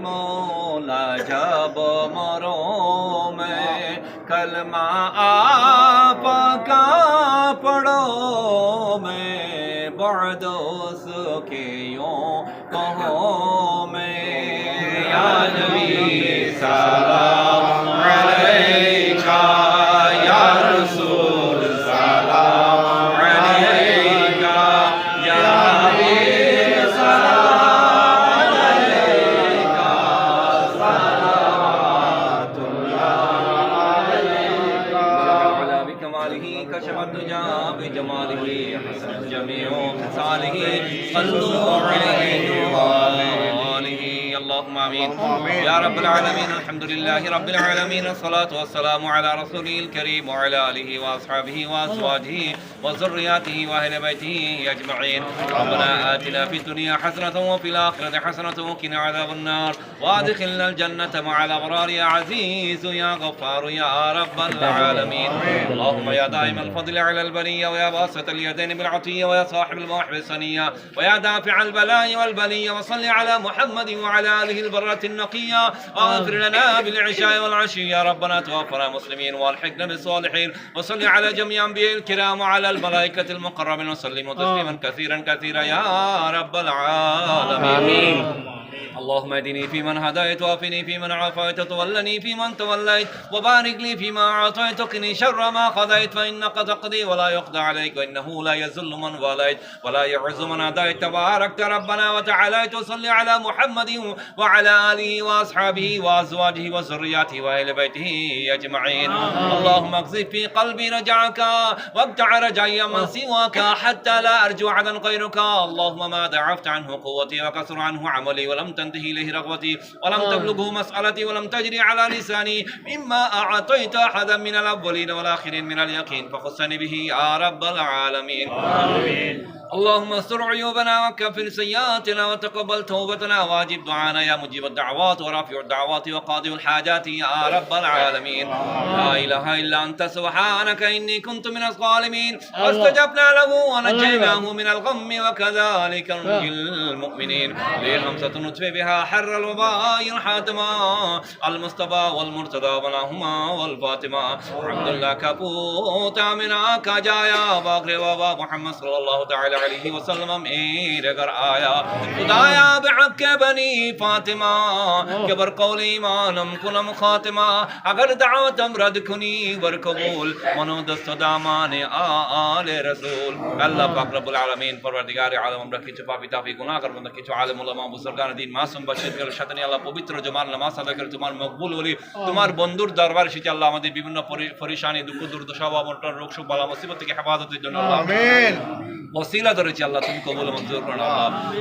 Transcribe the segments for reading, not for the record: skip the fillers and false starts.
मौला जब मरो मैं कलमा आपका पढ़ो मैं बर्दोस के यूं कहो मैं या नबी सलाम अलैका या रसूल सलाम अलैका या हबीब सलाम अलैका सलावतुल्लाह अलैका अला बिकमालिही कशफत दुजा बिजमालिही हसनत जमीउ खसालिही सल्लु अलैहि व आलिहि اللهم آمين يا رب العالمين الحمد لله رب العالمين الصلاة والسلام على رسوله الكريم وعلى آله وأصحابه وأزواجه وذرياته وأهل بيته أجمعين ربنا آتنا في الدنيا حسنة وفي الآخرة حسنة وقنا عذاب النار وأدخلنا الجنة مع الأبرار يا عزيز يا غفار يا رب العالمين اللهم يا دائم الفضل على البرية ويا باسط اليدين بالعطية ويا صاحب المواهب السنية ويا دافع البلاء والبلية وصل على محمد وعلى آله البرة النقية واغفر لنا بالعشاء والعشي يا ربنا توفنا مسلمين والحقنا بالصالحين وصل على جميع أنبياء الكرام وعلى الملائكة المقربين وسلم تسليما كثيرا كثيرا يا رب العالمين اللهم اهدني فيمن هديت وافني فيمن عافيت وتولني فيمن توليت وبارك لي فيما اعطيت وقني شر ما قضيت فانك تقضي ولا يقضى عليك وانه لا يذل من واليت ولا يعز من عاديت تباركت ربنا وتعاليت وصل على محمد وعلى اله واصحابه وازواجه وذرياته واهل بيته اجمعين اللهم اقذف في قلبي رجعك واقطع رجعي من سواك حتى لا ارجو عدا غيرك اللهم ما ضعفت عنه قوتي وكسر عنه عملي ولم تنتهي إليه رغبتي ولم تبلغه مسألتي ولم تجري على لساني مما أعطيت أحدا من الأولين والآخرين من اليقين فخصني به يا رب العالمين آمين اللهم استر عيوبنا وكفر سيئاتنا وتقبل توبتنا واجب دعانا يا مجيب الدعوات ورافع الدعوات وقاضي الحاجات يا رب العالمين لا إله إلا أنت سبحانك إني كنت من الظالمين واستجبنا له ونجيناه من الغم وكذلك ننجي المؤمنين للهمسة نطفئ بها حر الوباء الحاتمة المصطفى والمرتضى بناهما والفاطمة عبد الله كابوت آمنا كجايا باقر بابا محمد صلى الله تعالى عليه وسلم میرے گھر آیا خدایا بحق بنی فاطمہ کہ بر قول ایمانم کنم خاتمہ اگر دعوتم رد کنی بر قبول منو دست دامان آل رسول اللہ پاک رب العالمین پروردگار عالم আমরা কিছু পাপী তাপী গুনাহগার বান্দা কিছু আলেম উলামা বুজুর্গান দ্বীন মাসুম বাশির সাথে আল্লাহ পবিত্র জুমার নামাজ আদায় করে তোমার মকবুল ওলি তোমার বন্ধুর দরবার এসেছে আল্লাহ আমাদের বিভিন্ন পরিশানি দুঃখ দুর্দশা অবনটন রোগ শোক বালা মুসিবত থেকে হেফাজতের জন্য আমিন ওসিলা ধরেছি আল্লাহ তুমি কবুল মঞ্জুর করো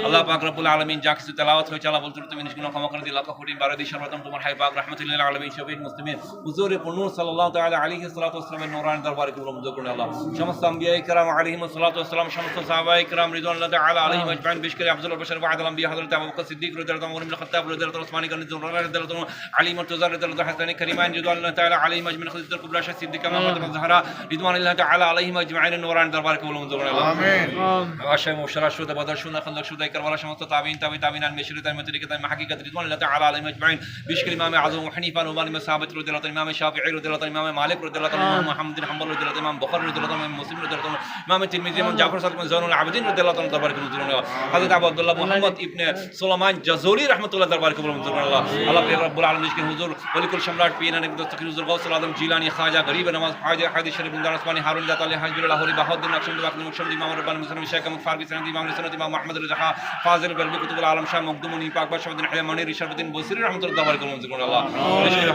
আল্লাহ পাক রব্বুল আলামিন যা কিছু তেলাওয়াত হয়েছে আল্লাহ বলতে তুমি নিষ্গুণ ক্ষমা করে দিও লাখ কোটি বারদি সর্বপ্রথম তোমার হাই পাক রাহমাতুল্লাহ আলামিন শফিউল মুসলিমিন হুজুরে নূর সাল্লাল্লাহু তাআলা আলাইহি সাল্লাতু ওয়াসসালামের নূরানি দরবারে কবুল মঞ্জুর করো আল্লাহ সমস্ত আম্বিয়া ইকরাম আলাইহিমুস সালাতু ওয়াসসালাম সমস্ত সাহাবা ইকরাম রিদওয়ানুল্লাহি তাআলা আলাইহিম আজমাইন বিশেষ করে আফজলুল বাশার ওয়া আদল আম্বিয়া হযরত আবু বকর সিদ্দিক রাদিয়াল্লাহু আনহু ওমর ইবনে খাত্তাব রাদিয়াল্লাহু আনহু উসমান ইবনে তালহা রাদিয়াল্লাহু আনহু আলী মুর্তজা রাদিয়াল্লাহু আনহু হাসান করিমান রিদওয়ানুল্লাহি তাআলা আলাইহিম আজমাইন খাদিজাতুল কুবরা শাহ সিদ্দিকা ফাতিমা জাহরা রিদওয়ানুল্লাহি তাআলা আলাইহিম আজমাইন নূরানি দরবারে কবুল মঞ্জুর করো আল্লাহ আমিন আশায় মুশরা শুদা বদর শুনা খন্দক শুদা ইকরাম সমস্ত তাবিন তাবিনান মিশরি তাই মতরিকা তাই হাকিকাত রিদওয়ানুল্লাহি তাআলা আলাইহিম আজমাইন বিশেষ করে ইমাম আযম হানিফা ওয়া ইমাম সাহাবাত রাদিয়াল্লাহু আনহু ইমাম শাফিঈ রাদিয়াল্লাহু আনহু ইমাম মালিক রাদিয়াল্লাহু আনহু ইমাম মুহাম্মদ বিন হাম্বল রাদিয়াল্লাহু আনহু ইমাম বুখারী রাদিয়াল্লাহু আনহু মুসলিম রাদিয়াল্লাহু আনহু ইমাম তিরমিজি ইমাম জাফর সাদিক জানুল আবেদিন রাদিয়াল্লাহু আনহু দরবারে কবুল মঞ্জুর করো হযরত আবু আব্দুল্লাহ মুহাম্মদ ইবনে সুলাইমান জাজুলি রাহমাতুল্লাহ দরবারে কবুল মঞ্জুর করো আল্লাহ রব্বুল আলামিন কে হুজুর ওয়ালিকুল সম্রাট পীর নবী দস্তগীর হুজুর গাউসুল আজম জিলানী খাজা গরিব নওয়াজ হাজি হাদিস শরীফ বিন দারসমানি হারুন জাতালি হাজবুল লাহোরি বাহাউদ্দিন নকশবন্দি বাকনি মুকশবন্দি ইমাম রব্বানি মুসলিম শেখ আহমদ ফারবি সনদ ইমাম সুন্নাত ইমাম মুহাম্মদ রাজা ফাজিল গলবি কুতুবুল আলম শাহ মখদুমুনি পাক বাশাউদ্দিন হায়া মনির ইশরাফুদ্দিন বসরি রাহমাতুল্লাহ দরবারে কবুল মঞ্জুর করো আল্লাহ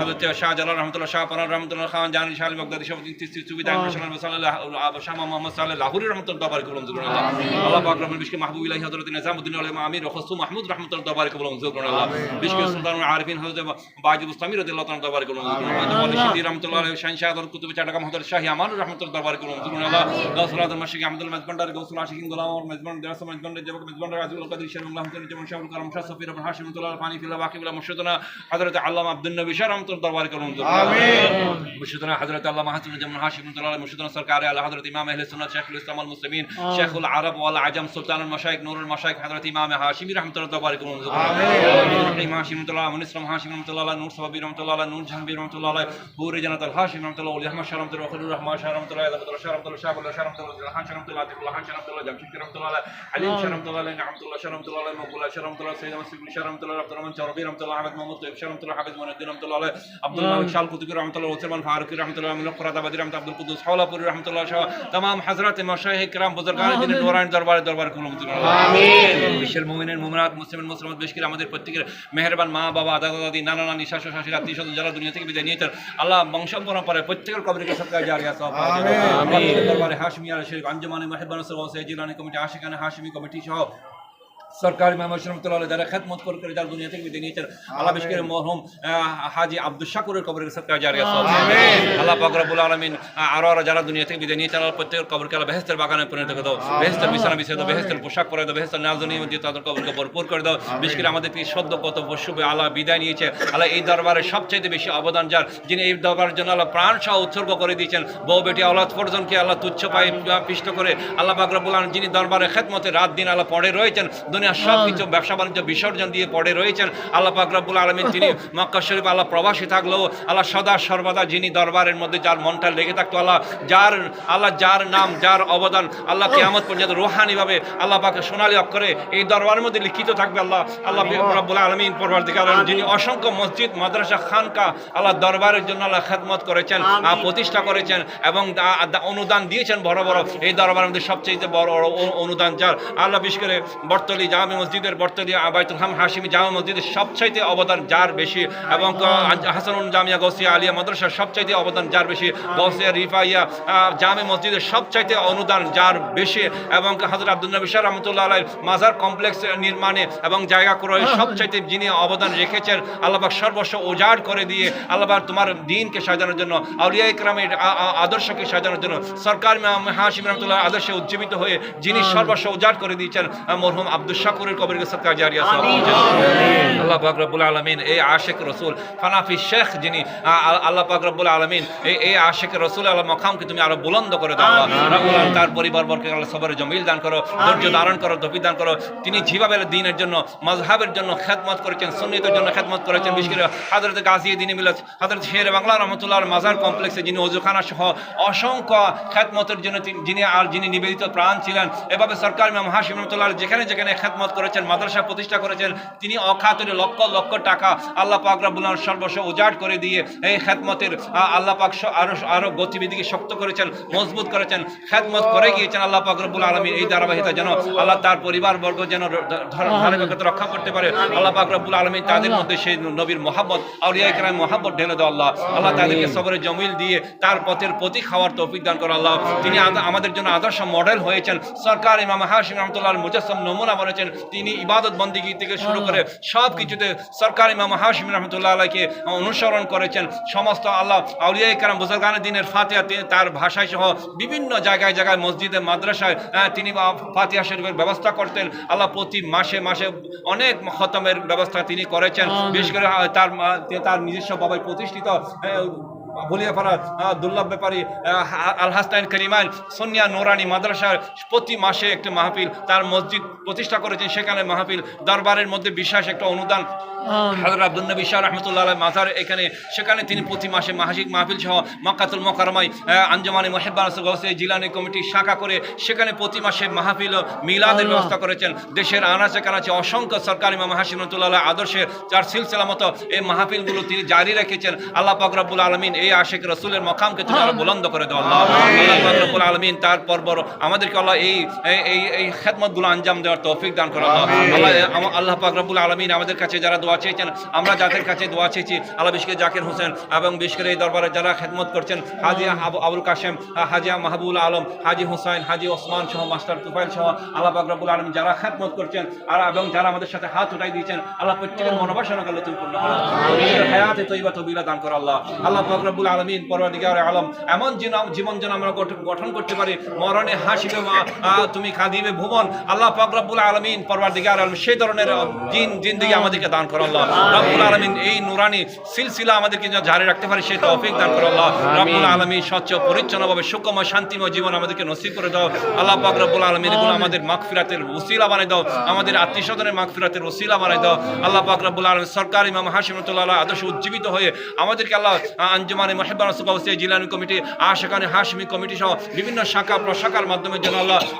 হযরত শাহ জালাল রাহমাতুল্লাহ শাহ পরান রাহমাতুল্লাহ খান জানি শাহ বাগদাদি শাহবুদ্দিন তিস্তি সুবিদা মুসলমান সাল্লাল্লাহু শাহ মুহাম্মদ সাল্লাল্লাহু লাহোরি রাহমাতুল্লাহ দরবারে কবুল মঞ্জুর করো আল্লাহ আল্লাহ পাক রব্বুল বিশকে মাহবুব ইলাহি হযরত নিজামউদ্দিন উলামা আমির ওয়া খাসু মাহমুদ রাহমাতুল্লাহ দরবারে কবুল মঞ্জুর করো আল্লাহ বিশকে সুলতানুল আরিফিন হযরত বাজি বুস্তামি রাদিয়াল্লাহু তাআলা দরবারে কবুল মঞ্জুর করো আল্লাহ ওয়ালি শিদি রাহমাতুল্লাহ আলাইহি শাহ শাহ কুতুব চাটাকা হযরত শাহ ইয়ামান রাহমাতুল্লাহ দরবারে কবুল মঞ্জুর করো আল্লাহ গাউসুল আজম মাশিক আহমদুল মাযবান্ডার রাসূল আশিকিন গোলাম মেজবান দারাস মেজবান জবাক মেজবান রাজুল কাদের শাহ আল্লাহ তাআলা যেমন শাহুল কালাম শাহ সফির ইবনে হাশিম রাহমাতুল্লাহ পানি ফিলা বাকিবুল্লাহ মুর্শিদনা হযরত আল্লামা আব্দুল নবী শাহ রাহমাতুল্লাহ দরবার করুন আমিন মুর্শিদনা হযরত আল্লামা হাসান যেমন হাশিম রাহমাতুল্লাহ মুর্শিদনা সরকার আলা হযরত ইমাম আহলে সুন্নাত শাইখুল ইসলাম আল মুসলিমিন শাইখুল আরব ওয়াল আজম সুলতানুল মাশায়েখ নুরুল মাশায়েখ হযরত ইমাম হাশিমি রাহমাতুল্লাহ দরবার করুন আমিন ইমাম হাশিম রাহমাতুল্লাহ মুনিসলাম হাশিম রাহমাতুল্লাহ নূর সাহাবী রাহমাতুল্লাহ নূর জাহাঙ্গীর রাহমাতুল্লাহ হুরে জান্নাতুল হাশিম রাহমাতুল্লাহ ওলি আহমদ শাহ রাহমাতুল্লাহ খলিলুর রহমান শাহ রাহমাতুল্লাহ আলাইহি শাহ রাহমাতুল্লাহ শাহ আল্লাহ শাহ রাহমাতুল্লাহ হাসান রাহমাতুল্লাহ আতিকুল্লাহ হাসান রাহমাতুল্লাহ জামশিদ রাহমাতুল্লাহ আলী শাহ রাহমাতুল্লাহ রাহমাতুল্লাহ শাহ রাহমাতুল্লাহ মকবুল্লাহ শাহ রাহমাতুল্লাহ সাইয়্যিদ মুসলিম শাহ রাহমাতুল্লাহ আব্দুর রহমান চৌধুরী রাহমাতুল্লাহ আহমদ মোহাম্মদ তৈয়ব শাহ রাহমাতুল্লাহ হাফেজ মুনিউদ্দিন রাহমাতুল্লাহ আব্দুল মালিক শাহ কুতুবী রাহমাতুল্লাহ ওসমান ফারুকী রাহমাতুল্লাহ আমিন ফরাদাবাদী রাহমাতুল্লাহ আব্দুল কুদ্দুস হাওলাপুরী রাহমাতুল্লাহ শাহ तमाम হযরত মাশায়েখ کرام বুজুর্গান দ্বীনের নুরানি দরবার করুন আমিন বিশ্বের মুমিনিন মুমিনাত মুসলিমিন মুসলিমাত বেশ করে আমাদের প্রত্যেকের মেহেরবান মা বাবা দাদা দাদি নানা নানি শাশু শাশুড়ি আত্মীয় স্বজন যারা দুনিয়া থেকে বিদায় নিয়েছেন আল্লাহ বংশ পরম্পরায় প্রত্যেকের কবরকে সদকা জারিয়া সওয়াব আমিন দরবারে হাশমিয়া শরীফ আঞ্জুমানে মাহিবান ওয়াসি জিলানী কমিটি আশিকানা হাশমি কমিটি সহ সরকার ইমাম রাহমাতুল্লাহ যারা খেদমত করে যারা দুনিয়া থেকে বিদায় নিয়েছেন আল্লাহ বিশেষ করে মরহুম হাজী আব্দুল শাকুরের কবরের সদকা জারিয়া সওয়াব আমিন আল্লাহ পাক রব্বুল আলামিন আরো যারা দুনিয়া থেকে বিদায় নিয়েছেন আল্লাহ প্রত্যেকের কবরকে আল্লাহ বেহেশতের বাগানে পরিণত করে দাও বেহেশতের বিছানা বিছিয়ে দাও বেহেশতের পোশাক পরে দাও বেহেশতের নাজনীয় দিয়ে তাদের কবরকে ভরপুর করে দাও বিশেষ করে আমাদের পীর সদ্য কত বর্ষবে আল্লাহ বিদায় নিয়েছে আল্লাহ এই দরবারে সবচেয়ে বেশি অবদান যার যিনি এই দরবারের জন্য আল্লাহ প্রাণ সহ উৎসর্গ করে দিয়েছেন বউ বেটি আওলাদ পর্যন্তকে আল্লাহ তুচ্ছ পায়ে পিষ্ট করে আল্লাহ পাক রব্বুল আলামিন যিনি দরবারে খেদমতে রাত দিন আল্লাহ পড়ে রয়েছেন দুনিয়ার সব কিছু ব্যবসা বাণিজ্য বিসর্জন দিয়ে পড়ে রয়েছেন আল্লাহ পাক রব্বুল আলামিন তিনি মক্কা শরীফ আল্লাহ প্রবাসী থাকলেও আল্লাহ সদা সর্বদা যিনি দরবারের মধ্যে যার মনটা লেগে থাকতো আল্লাহ যার নাম যার অবদান আল্লাহ কিয়ামত পর্যন্ত রূহানিভাবে আল্লাহ পাক সোনালী অক্ষরে এই দরবারের মধ্যে লিখিত থাকবে আল্লাহ রব্বুল আলামিন পরবর্তীকালে যিনি অসংখ্য মসজিদ মাদ্রাসা খানকা আল্লাহ দরবারের জন্য আল্লাহ খেদমত করেছেন প্রতিষ্ঠা করেছেন এবং অনুদান দিয়েছেন বড় বড় এই দরবারের মধ্যে সবচেয়ে বড় অনুদান যার আল্লাহ বিশেষ করে বর্তলি জামে মসজিদের বর্তলি বাইতুল হাম হাশিমি জামে মসজিদের সবচাইতে অবদান যার বেশি এবং হাসানুল জামিয়া গৌসিয়া আলিয়া মাদ্রাসার সবচাইতে অবদান যার বেশি গৌসিয়া রিফাইয়া জামে মসজিদের সবচাইতে অনুদান যার বেশি এবং হযরত আব্দুল নবী শাহ রাহমাতুল্লাহ আলাইহির মাজার কমপ্লেক্স নির্মাণে এবং জায়গা ক্রয়ে সবচাইতে যিনি অবদান রেখেছেন আল্লাহ পাক সর্বস্ব উজাড় করে দিয়ে আল্লাহ পাক তোমার দ্বীনকে সাজানোর জন্য আউলিয়া ইকরামের আদর্শকে সাজানোর জন্য সরকার হাশিম রাহমাতুল্লাহ আদর্শে উজ্জীবিত হয়ে যিনি সর্বস্ব উজাড় করে দিয়েছেন মরহুম আব্দুল শাকুরের কবরের সদকা জারিয়া সওয়াব আল্লাহ পাক রব্বুল আলামিন এই আশিক রাসূল ফানাফি শেখ যিনি আল্লাহ পাক রব্বুল আলামিন এই আশিক রাসূল আল্লাহ মাকামকে তুমি আরো বুলন্দ করে দাও আল্লাহ রব্বুল আলামিন তার পরিবারবর্গকে আল্লাহ সবরে জমিল দান করো ধৈর্য ধারণ করো তৌফিক দান করো তিনি যেভাবে দ্বীনের জন্য মাযহাবের জন্য খেদমত করেছেন সুন্নতের জন্য খেদমত করেছেন বিশেষ করে হযরত গাজী দ্বীন মিলাত হযরত শের বাংলা রাহমাতুল্লাহর মাজার কমপ্লেক্সে যিনি ওযুখানা সহ অসংখ্য খেদমতের জন্য যিনি নিবেদিত প্রাণ ছিলেন এভাবে সরকার ইমাম হাশিম রাহমাতুল্লাহ যেখানে যেখানে খেদমত করেছেন মাদ্রাসা প্রতিষ্ঠা করেছেন তিনি অখাতুরে লক্ষ লক্ষ টাকা আল্লাহ পাক রব্বুল আলামিন সর্বস্ব উজাড় করে দিয়ে এই খেদমতের আল্লাহ পাক আরো গতিবিধিকে শক্ত করেছেন মজবুত করেছেন খেদমত করে গিয়েছেন আল্লাহ পাক রব্বুল আলামিন এই ধারাবাহিকতা যেন আল্লাহ তার পরিবারবর্গ যেন ধারাবাহিকতা রক্ষা করতে পারে আল্লাহ পাক রব্বুল আলামিন তাদের মধ্যে সেই নবীর মহব্বত আউলিয়া ইকরাম মহব্বত ঢেলে দাও আল্লাহ তাদেরকে সবরে জমিল দিয়ে তার পথের প্রতীক হওয়ার তৌফিক দান করো আল্লাহ তিনি আমাদের জন্য আদর্শ মডেল হয়েছেন সরকার ইমাম হাশিম রাহমাতুল্লাহর মুজাসসাম নমুনা বলেছেন তিনি ইবাদত বন্দেগী থেকে শুরু করে সব কিছুতে সরকার ইমাম হাশিম রাহমাতুল্লাহ আলাইহিকে অনুসরণ করেছেন সমস্ত আল্লাহ আউলিয়া ইকরাম বুজুর্গানে দ্বীনের ফাতিহা তার ভাষায় সহ বিভিন্ন জায়গায় জায়গায় মসজিদে মাদ্রাসায় তিনি ফাতিহা শরীফের ব্যবস্থা করতেন আল্লাহ প্রতি মাসে মাসে অনেক খতমের ব্যবস্থা তিনি করেছেন বিশেষ করে তার নিজস্ব বাবাই প্রতিষ্ঠিত বলিয়াপাড়া দুর্লভ ব্যাপারী আল হাসান করিমাইন সোনিয়া নোরানি মাদ্রাসার প্রতি মাসে একটি মাহফিল তার মসজিদ প্রতিষ্ঠা করেছেন সেখানে মাহফিল দরবারের মধ্যে বিশেষ একটা অনুদান হযরত আব্দুল নবী শাহ রাহমাতুল্লাহ আলাইহি মাজার সেখানে তিনি প্রতি মাসে মাসিক মাহফিল সহ মক্কাতুল মুকাররমায় আঞ্জুমানে মুহিব্বান গাউসিয়া জিলানী কমিটি শাখা করে সেখানে প্রতি মাসে মাহফিল ও মিলাদের ব্যবস্থা করেছেন দেশের আনাচে কানাচে অসংখ্য সরকার ইমাম হাশিম রাহমাতুল্লাহ আলাইহি আদর্শে যার সিলসিলা মতো এই মাহফিলগুলো তিনি জারি রেখেছেন আল্লাহ পাক রব্বুল আলামিন এই আশিক রাসূলের মাকামকে তুমি আরো বুলন্দ করে দাও আল্লাহ পাক রব্বুল আলামিন তার পরপর আমাদেরকে আল্লাহ এই খেদমতগুলো আঞ্জাম দেওয়ার তৌফিক দান করো আল্লাহ পাক রব্বুল আলামিন আমাদের কাছে যারা দোয়া দোয়া চেয়েছেন, আমরা যাদের কাছে দোয়া চেয়েছি আল্লাহ বিশেষ করে জাকির হোসেন এবং বিশেষ করে এই দরবারে যারা খেদমত করছেন হাজিয়া আবুল কাশেম, হাজিয়া মাহবুল আলম, হাজি হুসাইন, হাজি ওসমান সহ মাস্টার তুফাইল সহ আল্লাহ পাক রব্বুল আলামিন যারা খেদমত করছেন আর এবং যারা আমাদের সাথে হাত উঠাই দিয়েছেন আল্লাহ প্রত্যেকের মনোবাসনা আল্লাহ তুমি পূর্ণ করো, হায়াতে তৈবা তবিলা দান করো আল্লাহ। আল্লাহ পাক রব্বুল আলামিন পরওয়ারদিগার আলম এমন জীবন যেন আমরা গঠন করতে পারি, মরণে হাসিবে তুমি কাঁদিবে ভুবন। আল্লাহ পাক রব্বুল আলামিন পরওয়ারদিগার আলম সেই ধরনের জিন্দেগি আমাদেরকে দান করো আল্লাহ রব্বুল আলামিন। এই নুরানি সিলসিলা আমাদেরকে যেন জারি রাখতে পারি সেই তৌফিক দান করো আল্লাহ রব্বুল আলামিন। স্বচ্ছ পরিচ্ছন্নভাবে সুখময় শান্তিময় জীবন আমাদেরকে নসিব করে দাও আল্লাহ পাক রব্বুল আলামিন। এগুলো আমাদের মাগফিরাতের ওসিলা বানাই দাও, আমাদের আত্মীয়স্বজনের মাগফিরাতের ওসিলা বানাই দাও আল্লাহ পাক রব্বুল আলামিন। সরকার ইমাম হাশিম রাহমাতুল্লাহ আদর্শ উজ্জীবিত হয়ে আমাদেরকে আল্লাহ আঞ্জুমানে মুহিব্বা রাসূল জিলানী কমিটি, আশিকানে হাশমি কমিটি সহ বিভিন্ন শাখা প্রশাখার মাধ্যমে যেন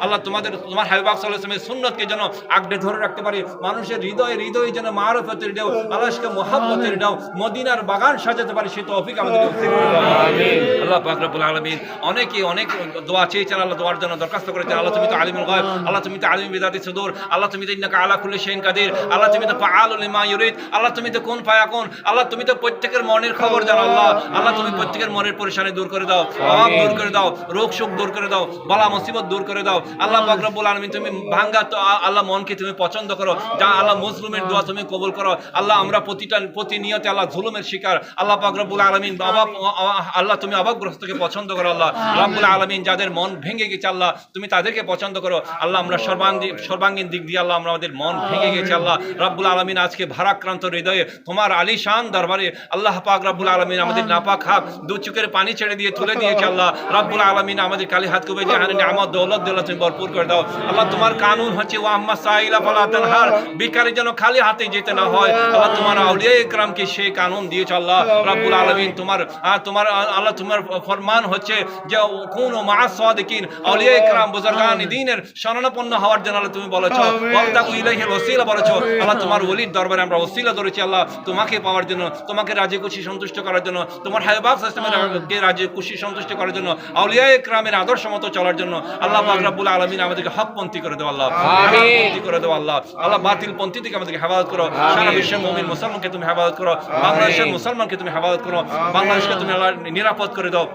আল্লাহ তোমার হাবিব সাল্লাল্লাহু আলাইহি ওয়াসাল্লামের সুন্নতকে যেন আঁকড়ে ধরে রাখতে পারি, মানুষের হৃদয়ে যেন মারফতের ঢেউ, আল্লাহকে মুহাব্বতের ঢেউ, মদিনার বাগান সাজাতে পারি সেই তৌফিক আমাদেরকে নসিব করে দাও আমিন। আল্লাহ পাক রব্বুল আলামিন অনেকে অনেক দোয়া চেয়েছেন, আল্লাহ দোয়ার জন্য দরখাস্ত করেছেন। আল্লাহ তুমি তো আলিমুল গায়ব, আল্লাহ তুমি তো আলিম বিদাতি সুদূর, আল্লাহ তুমি তো ইন্নাকা আলা কুল্লি শাইইন কাদির, আল্লাহ তুমি তো ফাআলুল লিমা ইউরিদ, আল্লাহ তুমি তো কুন ফায়াকুন, আল্লাহ তুমি তো প্রত্যেকের মনের খবর জানো আল্লাহ। আল্লাহ তুমি প্রত্যেকের মনের পরেশানি দূর করে দাও, অভাব দূর করে দাও, রোগ শোক দূর করে দাও, বালা মুসিবত দূর করে দাও আল্লাহ পাক রব্বুল আলামিন। তুমি ভাঙ্গা তো আল্লাহ মনকে তুমি পছন্দ করো, যা আল্লাহ মুসলিমের দোয়া তুমি কবুল করো আল্লাহ। আমরা প্রতিনিয়তে আল্লাহ জুলুমের শিকার আল্লাহ পাক রব্বুল আলামিন, আল্লাহ তুমি অভাবগ্রস্তকে পছন্দ করো আল্লাহ রব্বুল আলামিন। যাদের মন ভেঙে গেছে আল্লাহ তুমি তাদেরকে পছন্দ করো আল্লাহ। আমরা সর্বাঙ্গীন দিক দিয়ে আল্লাহ আমাদের মন ভেঙে গেছে আল্লাহ রব্বুল আলামিন। আজকে ভারাক্রান্ত হৃদয়ে তোমার আলিশান দরবারে আল্লাহ পাক রব্বুল আলামিন আমাদের নাপাক হাত দু চোখের পানি ছেড়ে দিয়ে তুলে দিয়েছে আল্লাহ রব্বুল আলামিন। আমাদের কালি হাত কবে জাহানে নিয়ামত দৌলত দিল্লাহ তুমি ভরপুর করে দাও আল্লাহ। তোমার কানুন হচ্ছে ওয়া আম্মা সাইলা ফালা তানহার, ভিখারি যেন খালি হাতে যেতে না হয় আল্লাহ। তোমার আউলিয়া ইকরামকে সেই কানুন দিয়েছে আল্লাহ রব্বুল আলামিন। তোমার আল্লাহ তোমার ফরমান হচ্ছে যে কুনু মা'আস সাদিকিন, আউলিয়া ইকরাম বুজুর্গান দ্বীনের শরণাপন্ন হওয়ার জন্য আল্লাহ তুমি বলেছো, ওয়াবতাগু ইলাইহিল ওসিলা বলেছো আল্লাহ। তোমার ওলির দরবারে আমরা ওসিলা ধরেছি আল্লাহ তোমাকে পাওয়ার জন্য, তোমাকে রাজি খুশি সন্তুষ্ট করার জন্য, তোমার হাবিব সাল্লাল্লাহু রাজি খুশি সন্তুষ্ট করার জন্য, আউলিয়া ইকরামের আদর্শ মতো চলার জন্য আল্লাহ পাক রব্বুল আলামিন আমাদেরকে হকপন্থী করে দাও আল্লাহ, আমিন করে দাও আল্লাহ। আল্লাহ বাতিল পন্থী থেকে আমাদেরকে হেফাজত করো, সারা বিশ্বের মুমিন মুসলমানকে তুমি হেফাজত করো, বাংলাদেশের মুসলমানকে তুমি হেফাজত করো, বাংলাদেশকে তুমি আল্লাহ নিরাপদ করে দাও।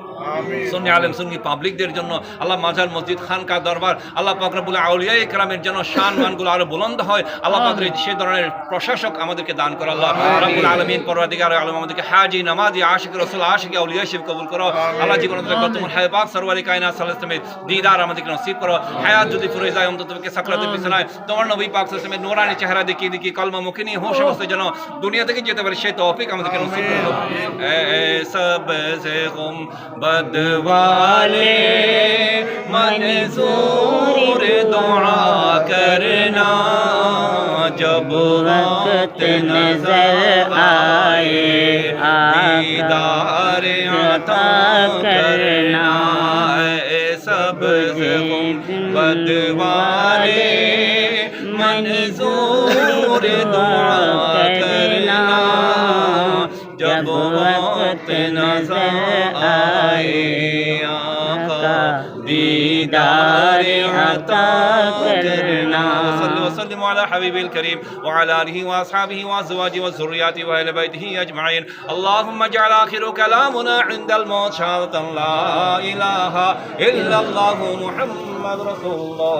সুন্নি আলেম সুন্নি পাবলিকদের জন্য আল্লাহ মাজার মসজিদ খানকা দরবার আল্লাহ পাক রব্বুল আউলিয়া ইকরামের জন্য শান মানগুলো আরো বুলন্দ হয় আল্লাহ পাক সেই ধরনের প্রশাসক আমাদেরকে দান করো আল্লাহ রব্বুল আলামিন। পরওয়ারদিগার আলম আমাদেরকে হাজি নামাজি আশিক রাসূল আশিক আউলিয়া শিব কবুল করো আল্লাহ। জীবনে তোমার হাবিব পাক সরওয়ারে কায়নাত সাল্লাল্লাহু আলাইহি ওয়াসাল্লামের দিদার আমাদেরকে নসিব করো। হায়াত যদি ফুরে যায় অন্তত তোমাকে সাকরাতের বিছানায় তোমার নবী পাক সাল্লাল্লাহু আলাইহি ওয়াসাল্লামের নূরানি চেহারা দেখিয়ে কলমা মুখে নিয়ে হোশ অবস্থায় যেন দুনিয়া থেকে যেতে পারে সেই তৌফিক আমাদেরকে নসিব করো। এ সব সে গুম বদ वाले मंजूर दुआ करना जब वक्त नजर आए दीदार अता करना। सब गुंबद वाले मंजूर दुआ करना जब वक्त नजर आए दीदार अता करना। सल्लल्लाहु वसल्लम अला हबीबिल करीम व अला आलिहि व अस्हाबिहि व अज़वाजिहि व ज़ुर्रिय्यतिहि व अहलि बैतिहि अजमईन। अल्लाहुम्मा जअल आखिर कलामुना इंदल मौत शहादतन ला इलाहा इल्लल्लाहु मुहम्मद रसूलुल्लाह।